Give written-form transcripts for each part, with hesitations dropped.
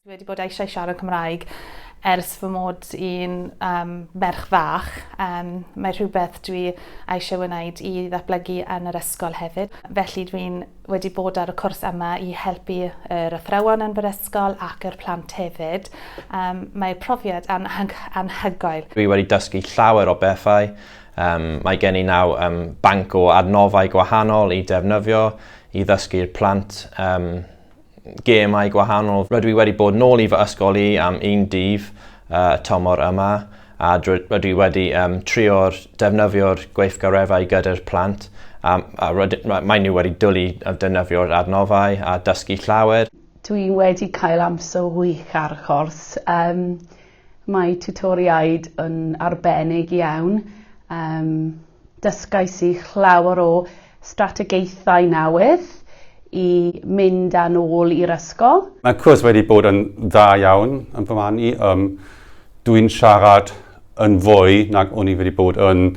Dwi wedi bod eisiau siarad Cymraeg ers fy mod i'n merch fach. Mae rhywbeth dwi eisiau wneud i ddatblygu yn yr ysgol hefyd. Felly dwi'n wedi bod ar y cwrs yma i helpu yr athrawon yn fy ysgol ac yr plant hefyd. Mae'r profiad anhygoel. Dwi wedi dysgu llawer o bethau. Mae gen i nawr banc o adnoddau gwahanol i ddefnyddio, i ddysgu'r plant gemau gwahanol. Rydw i wedi bod nôl i fy ysgol i am un dydd tymor yma, a rydw i wedi trio'r defnyddio'r gweithgareddau gyda'r plant. Mae nhw wedi dwlu defnyddio'r adnoddau a dysgu llawer. Dwi wedi cael amser wych ar y cwrs. Mae tutoriaid yn arbennig iawn. Dysgais i llawer o strategaethau newydd i mynd â nôl i'r ysgol. Mae'r cwrs wedi bod yn dda iawn yn fy marn i. Dwi'n siarad yn fwy nag o'n i wedi bod yn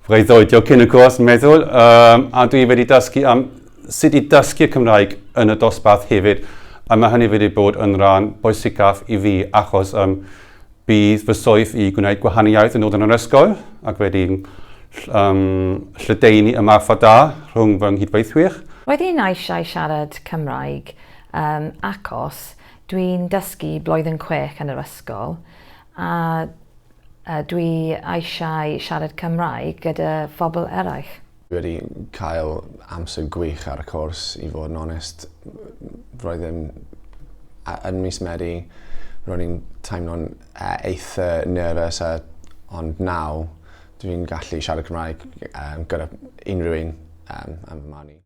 freuddwydio cyn y cwrs, meddwl. A dwi wedi dysgu am sut i dysgu'r Cymraeg yn y Dosbarth hefyd. A mae hynny wedi bod yn rhan bwysicaf i fi achos bydd fy swydd i gwneud gwahaniaeth yn ôl yn yr ysgol ac wedi'n lledaenu y marfa da rhwng fy nghydweithwyr. Roedden eisiau siarad Cymraeg achos dwi'n dysgu blwyddyn 6 yn yr ysgol a dwi eisiau siarad Cymraeg gyda phobl eraill. Dwi wedi cael amser gwych ar y cwrs i fod yn onest. Roedden yn mis Medi, roedd ni'n teimlo'n eitha nervous ond nawr dwi'n gallu siarad Cymraeg gyda unrhyw un am fy marn i.